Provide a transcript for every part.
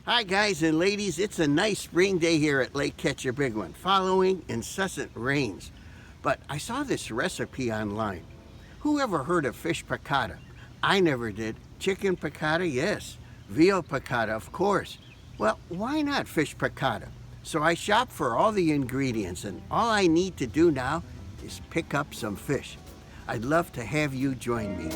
Hi guys and ladies, it's a nice spring day here at Lake Ketchabigwon, following incessant rains. But I saw this recipe online. Who ever heard of fish piccata? I never did. Chicken piccata, yes. Veal piccata, of course. Well, why not fish piccata? So I shopped for all the ingredients, and all I need to do now is pick up some fish. I'd love to have you join me.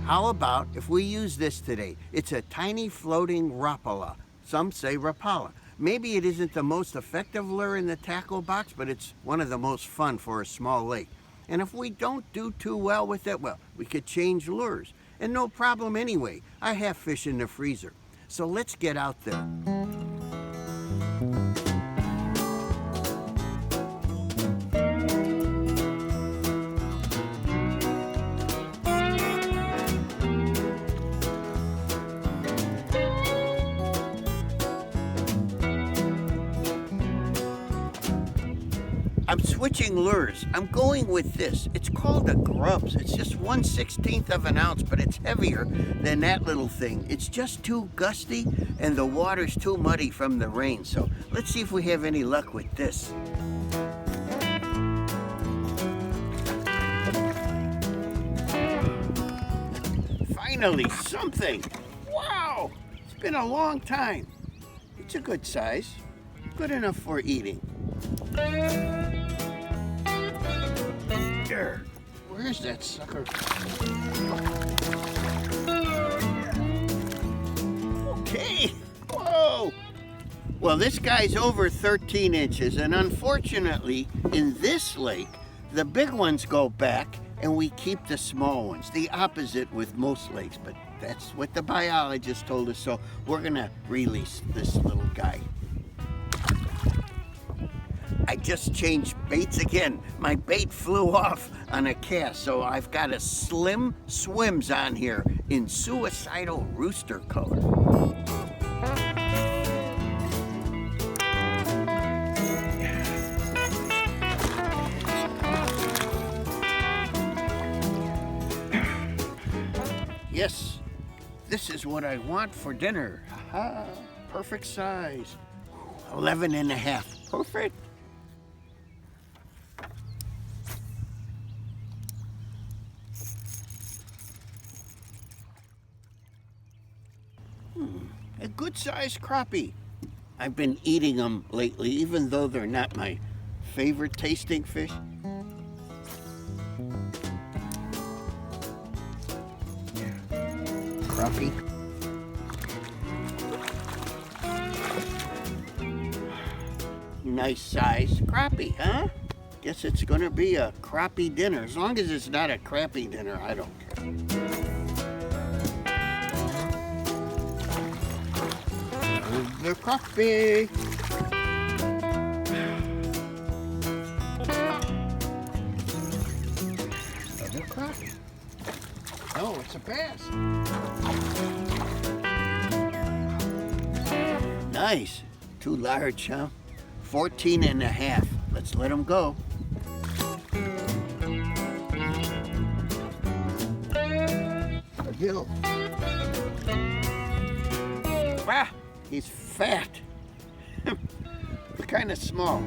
How about if we use this today? It's a tiny floating rapala. Some say rapala. Maybe it isn't the most effective lure in the tackle box, but it's one of the most fun for a small lake. And if we don't do too well with it, well, we could change lures. And no problem anyway. I have fish in the freezer. So let's get out there. I'm switching lures. I'm going with this. It's called a grubs. It's just 1/16 of an ounce, but it's heavier than that little thing. It's just too gusty and the water's too muddy from the rain. So let's see if we have any luck with this. Finally, something. Wow, it's been a long time. It's a good size, good enough for eating. There. Where's that sucker? Okay. Whoa. Well, this guy's over 13 inches, and unfortunately, in this lake, the big ones go back, and we keep the small ones. The opposite with most lakes, but that's what the biologist told us, so we're gonna release this little guy. I just changed baits again. My bait flew off on a cast, so I've got a Slim Swims on here in suicidal rooster color. Yes, this is what I want for dinner. Aha, perfect size. 11 and a half, perfect. A good-sized crappie. I've been eating them lately, even though they're not my favorite tasting fish. Crappie. Nice size crappie, huh? Guess it's gonna be a crappie dinner. As long as it's not a crappie dinner, I don't care. The crappie. Another crappie. No, it's a bass. Nice. Too large, huh? 14 and a half. Let's let him go. A gill. Wow. He's fat, but kind of small.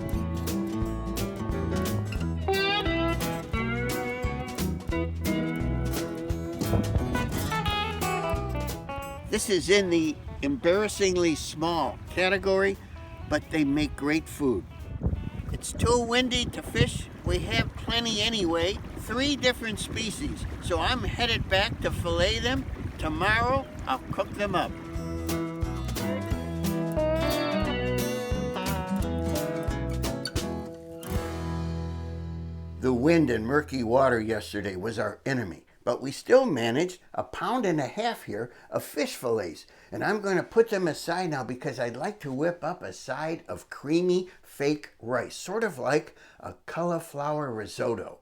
This is in the embarrassingly small category, but they make great food. It's too windy to fish. We have plenty anyway, 3 different species. So I'm headed back to fillet them. Tomorrow, I'll cook them up. The wind and murky water yesterday was our enemy, but we still managed 1.5 pounds here of fish fillets, and I'm going to put them aside now because I'd like to whip up a side of creamy fake rice, sort of like a cauliflower risotto.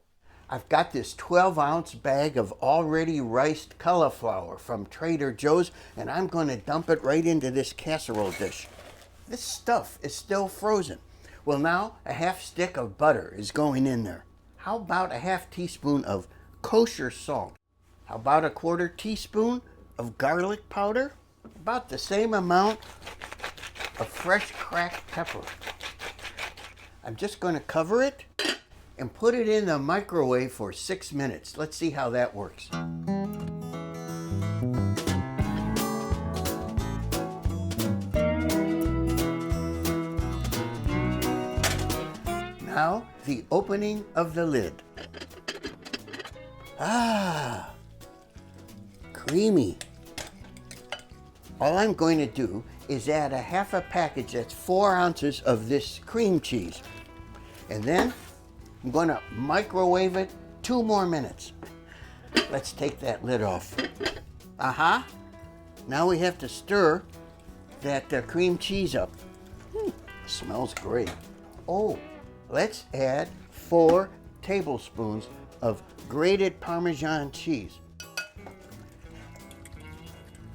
I've got this 12-ounce bag of already riced cauliflower from Trader Joe's, and I'm going to dump it right into this casserole dish. This stuff is still frozen. Well, now a half stick of butter is going in there. How about a half teaspoon of kosher salt? How about a quarter teaspoon of garlic powder? About the same amount of fresh cracked pepper. I'm just going to cover it and put it in the microwave for 6 minutes. Let's see how that works. Now, the opening of the lid. Ah, creamy. All I'm going to do is add a half a package, that's 4 ounces of this cream cheese. And then I'm going to microwave it 2 more minutes. Let's take that lid off. Aha! Now we have to stir that cream cheese up. Smells great. Oh, let's add 4 tablespoons of grated Parmesan cheese.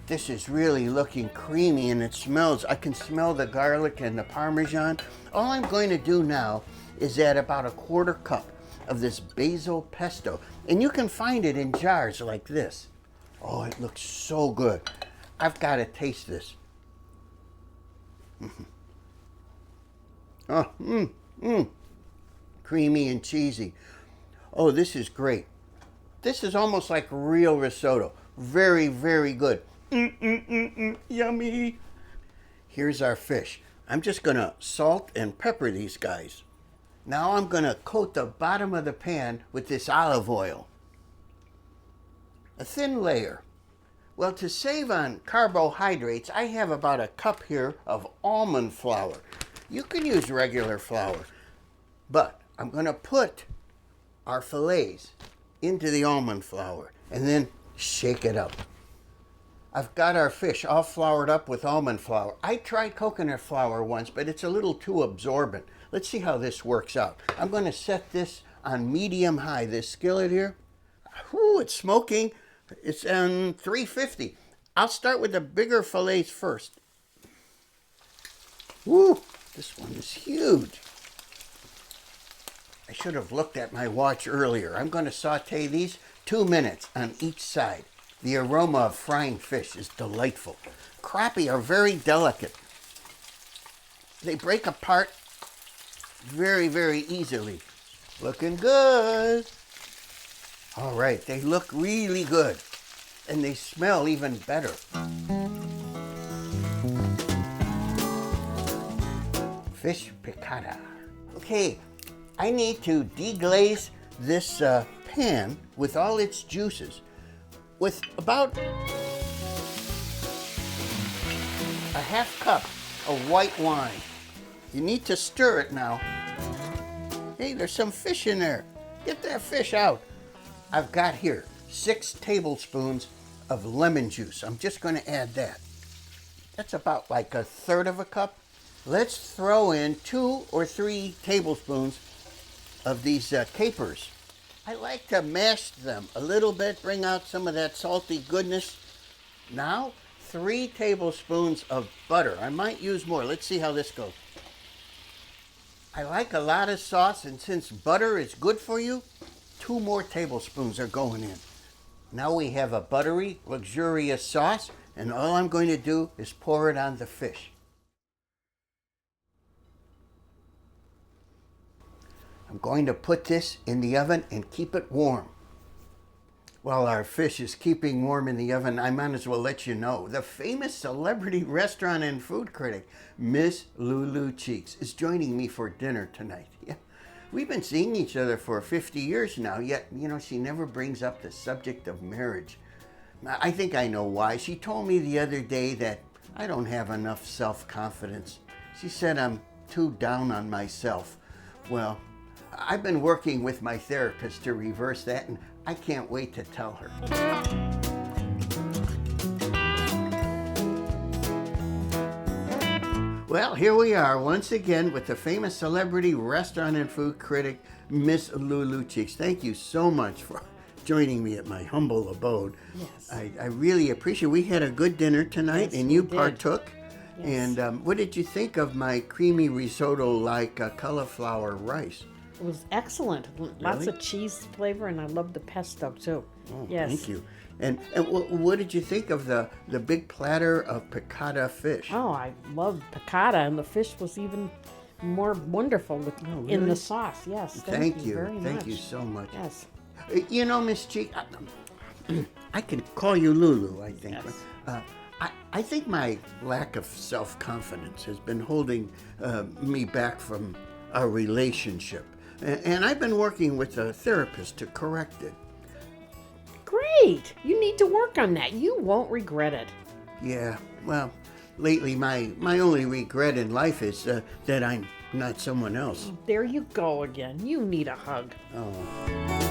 This is really looking creamy and it smells, I can smell the garlic and the Parmesan. All I'm going to do now is add about a quarter cup of this basil pesto. And you can find it in jars like this. Oh, it looks so good. I've got to taste this. Creamy and cheesy. Oh, this is great. This is almost like real risotto. Very, very good. Yummy. Here's our fish. I'm just gonna salt and pepper these guys. Now I'm gonna coat the bottom of the pan with this olive oil. A thin layer. Well, to save on carbohydrates, I have about a cup here of almond flour. You can use regular flour, but I'm gonna put our fillets into the almond flour and then shake it up. I've got our fish all floured up with almond flour. I tried coconut flour once, but it's a little too absorbent. Let's see how this works out. I'm going to set this on medium high, this skillet here. Whoo, it's smoking. It's on 350. I'll start with the bigger fillets first. Woo, this one is huge. I should have looked at my watch earlier. I'm going to saute these 2 minutes on each side. The aroma of frying fish is delightful. Crappie are very delicate. They break apart very, very easily. Looking good. All right, they look really good. And they smell even better. Fish piccata. Okay, I need to deglaze this pan with all its juices with about a half cup of white wine. You need to stir it now. Hey, there's some fish in there. Get that fish out. I've got here 6 tablespoons of lemon juice. I'm just going to add that. That's about like a third of a cup. Let's throw in 2 or 3 tablespoons of these capers. I like to mash them a little bit, bring out some of that salty goodness. Now, 3 tablespoons of butter. I might use more. Let's see how this goes. I like a lot of sauce, and since butter is good for you, 2 more tablespoons are going in. Now we have a buttery, luxurious sauce, and all I'm going to do is pour it on the fish. I'm going to put this in the oven and keep it warm. While our fish is keeping warm in the oven, I might as well let you know the famous celebrity restaurant and food critic, Miss Lulu Cheeks, is joining me for dinner tonight. Yeah. We've been seeing each other for 50 years now, yet, she never brings up the subject of marriage. I think I know why. She told me the other day that I don't have enough self-confidence. She said I'm too down on myself. Well, I've been working with my therapist to reverse that, and I can't wait to tell her. Well, here we are once again with the famous celebrity restaurant and food critic, Miss Lulu Cheeks. Thank you so much for joining me at my humble abode. Yes. I really appreciate it. We had a good dinner tonight, Yes, and you we did. partook. Yes. And what did you think of my creamy risotto like cauliflower rice? It was excellent. Lots Really? of cheese flavor, and I love the pesto too. Oh, Yes. thank you. And what did you think of the big platter of piccata fish? Oh, I love piccata, and the fish was even more wonderful in really? the sauce. Yes. Thank you. Very Thank much. you so much. Yes. You know, Miss Cheek, I can call you Lulu, I think. Yes. But, I think my lack of self-confidence has been holding me back from our relationship. And I've been working with a therapist to correct it. Great. You need to work on that. You won't regret it. Yeah, well, lately my only regret in life is that I'm not someone else. There you go again. You need a hug. Oh.